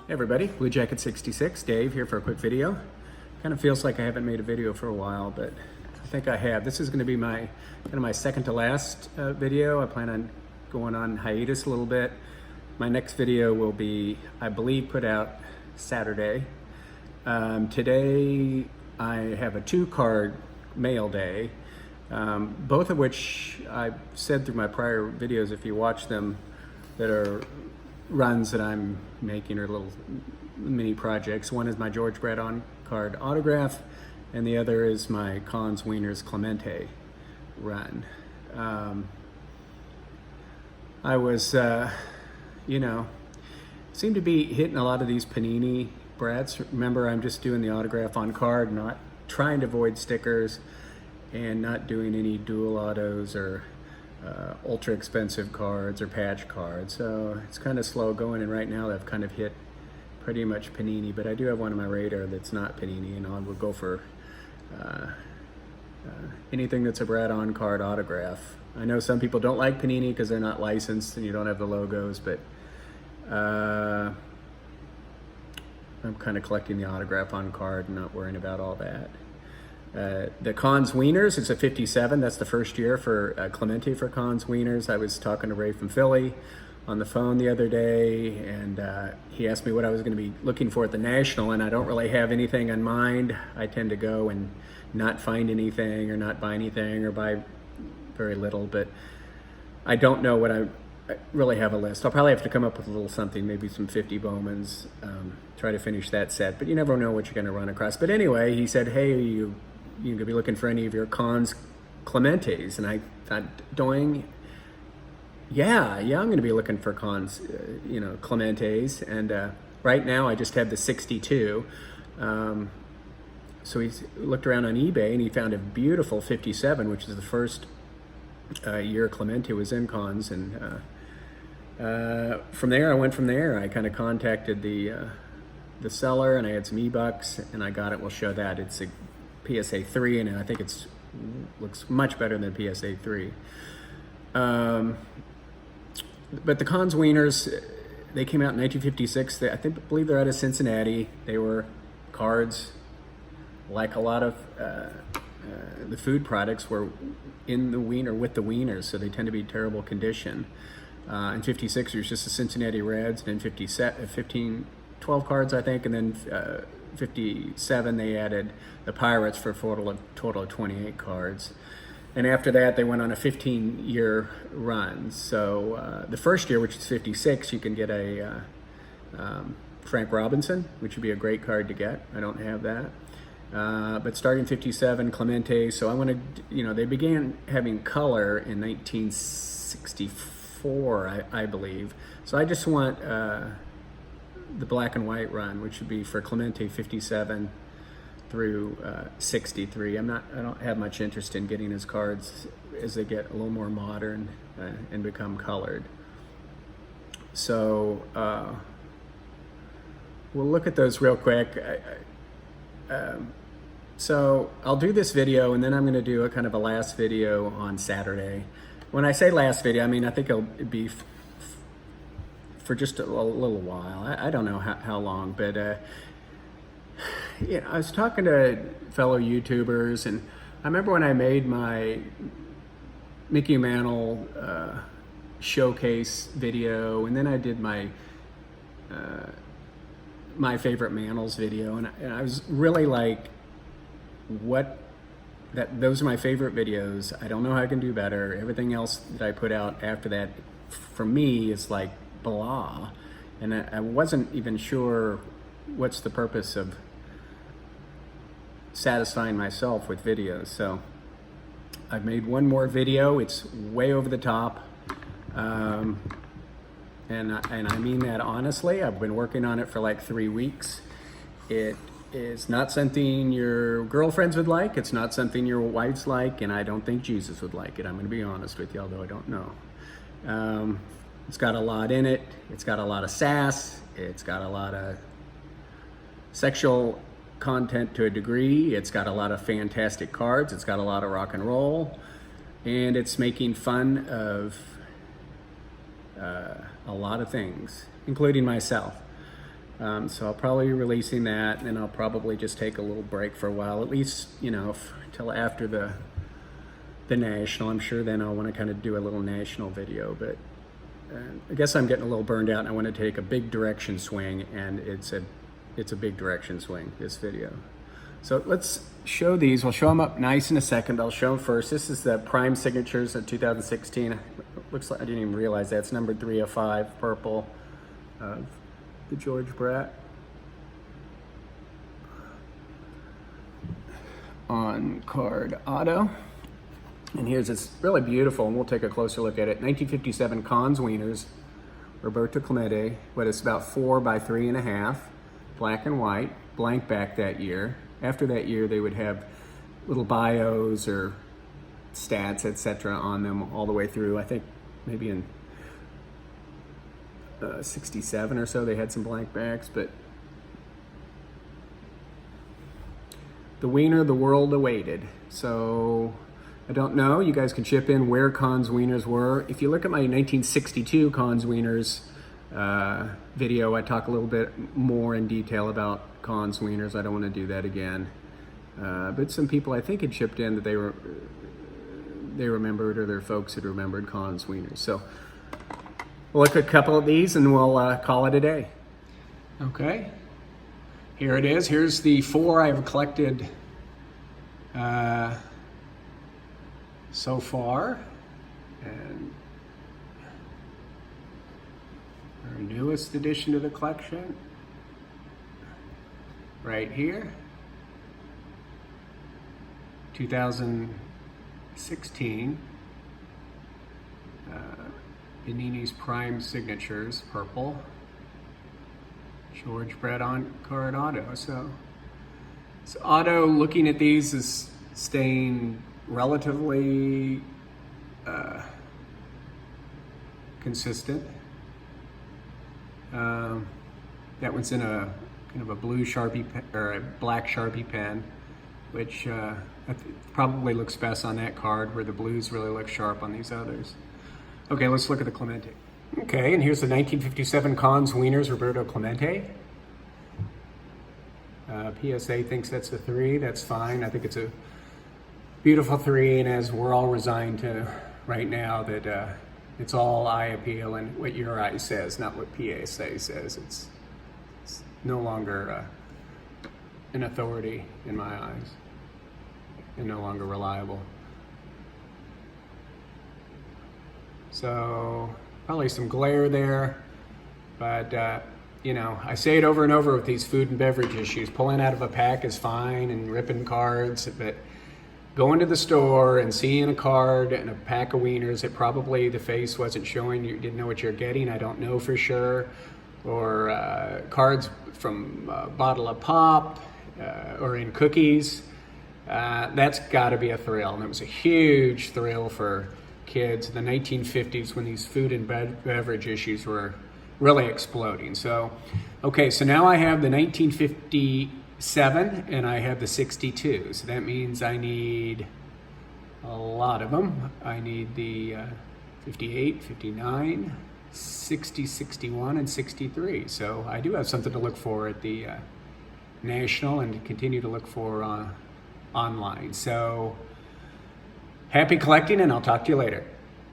Hey everybody, Blue Jacket 66, Dave here for a quick video. Kind of feels like I haven't made a video for a while, but I think I have. This is going to be my second to last video. I plan on going on hiatus a little bit. My next video will be, I believe, put out Saturday. Today I have a 2-card Mailday, both of which I've said through my prior videos, if you watch them, that are runs that I'm making, or little mini projects. One is my George Brett on card autograph, and the other is my Cons Wieners Clemente run. I was, seem to be hitting a lot of these Panini Bretts. Remember, I'm just doing the autograph on card, not trying to avoid stickers, and not doing any dual autos or ultra expensive cards or patch cards. So it's kind of slow going, and right now I've kind of hit pretty much Panini, but I do have one on my radar that's not Panini, and I will go for anything that's a Brad on card autograph. I know some people don't like Panini because they're not licensed and you don't have the logos, but I'm kind of collecting the autograph on card and not worrying about all that. The Cons Wieners, it's a 57. That's the first year for Clemente for Cons Wieners. I was talking to Ray from Philly on the phone the other day, and he asked me what I was going to be looking for at the National, and I don't really have anything in mind. I tend to go and not find anything or not buy anything or buy very little, but I don't know what I really have a list. I'll probably have to come up with a little something, maybe some 50 Bowmans, try to finish that set, but you never know what you're going to run across. But anyway, he said, hey, you could be looking for any of your Cons Clementes, and I thought, doing, yeah, I'm going to be looking for Cons, Clementes, and right now I just have the 62. So he looked around on eBay and he found a beautiful 57, which is the first year Clemente was in Cons, and from there, I kind of contacted the seller, and I had some e-bucks, and I got it. We'll show that. It's a PSA 3, and I think it looks much better than PSA 3. But the Cons Wieners, they came out in 1956. I believe they're out of Cincinnati. They were cards like a lot of the food products were in the wiener with the wieners, so they tend to be terrible condition. In 56, it was just the Cincinnati Reds, and in 12 cards, I think, and then 57, they added the Pirates for a total of 28 cards. And after that, they went on a 15-year run. So the first year, which is 56, you can get a Frank Robinson, which would be a great card to get. I don't have that. But starting 57, Clemente. So I want to, they began having color in 1964, I believe. So I just want the black and white run, which would be for Clemente 57 through 63. I don't have much interest in getting his cards as they get a little more modern and become colored. So we'll look at those real quick. So I'll do this video, and then I'm going to do a kind of a last video on Saturday. When I say last video, I mean I think it'll be for just a little while. I don't know how long, but I was talking to fellow YouTubers, and I remember when I made my Mickey Mantle showcase video, and then I did my my favorite Mantles video, and I was really like, those are my favorite videos. I don't know how I can do better. Everything else that I put out after that, for me, is like blah, and I wasn't even sure what's the purpose of satisfying myself with videos. So I've made one more video. It's way over the top, and I mean that honestly. I've been working on it for like 3 weeks. It is not something your girlfriends would like. It's not something your wives like, and I don't think Jesus would like it. I'm going to be honest with you, although I don't know. It's got a lot in it. It's got a lot of sass. It's got a lot of sexual content to a degree. It's got a lot of fantastic cards. It's got a lot of rock and roll, and it's making fun of a lot of things, including myself. So I'll probably be releasing that, and then I'll probably just take a little break for a while, at least, you know, till after the national. I'm sure then I'll want to kind of do a little national video, but I guess I'm getting a little burned out and I want to take a big direction swing, and it's a big direction swing, this video. So let's show these. We'll show them up nice in a second. I'll show them first. This is the Prime Signatures of 2016. Looks like I didn't even realize that's numbered 305, purple, the George Brett. On card auto. And here's this really beautiful, and we'll take a closer look at it. 1957 Cons Wieners, Roberto Clemente, but it's about 4 by 3.5, black and white, blank back that year. After that year, they would have little bios or stats, etc. on them all the way through. I think maybe in 67 or so, they had some blank backs, but the Wiener the world awaited. So I don't know, you guys can chip in where Cons Wieners were. If you look at my 1962 Cons Wieners video, I talk a little bit more in detail about Cons Wieners. I don't want to do that again. But some people I think had chipped in that they remembered, or their folks had remembered Cons Wieners. So we'll look at a couple of these and we'll call it a day. Okay, here it is. Here's the 4 I've collected so far, and our newest addition to the collection right here, 2016 Panini's Prime Signatures, purple, George Brett on card auto. So auto, looking at these, is staying relatively consistent. That one's in a kind of a blue Sharpie pen, or a black Sharpie pen, which probably looks best on that card, where the blues really look sharp on these others. Okay, let's look at the Clemente. Okay, and here's the 1957 Cons Wieners, Roberto Clemente. PSA thinks that's a 3. That's fine. I think it's a beautiful 3, and as we're all resigned to right now, that it's all eye appeal and what your eye says, not what PSA says. It's no longer an authority in my eyes, and no longer reliable. So probably some glare there, but you know, I say it over and over with these food and beverage issues. Pulling out of a pack is fine, and ripping cards, but going to the store and seeing a card and a pack of wieners that probably the face wasn't showing, you didn't know what you're getting, I don't know for sure, or cards from a bottle of pop or in cookies, that's got to be a thrill. And it was a huge thrill for kids in the 1950s, when these food and beverage issues were really exploding. So, okay, so now I have the 1957 and I have the 62. So that means I need a lot of them. I need the 58, 59, 60, 61, and 63. So I do have something to look for at the National, and continue to look for online. So happy collecting, and I'll talk to you later.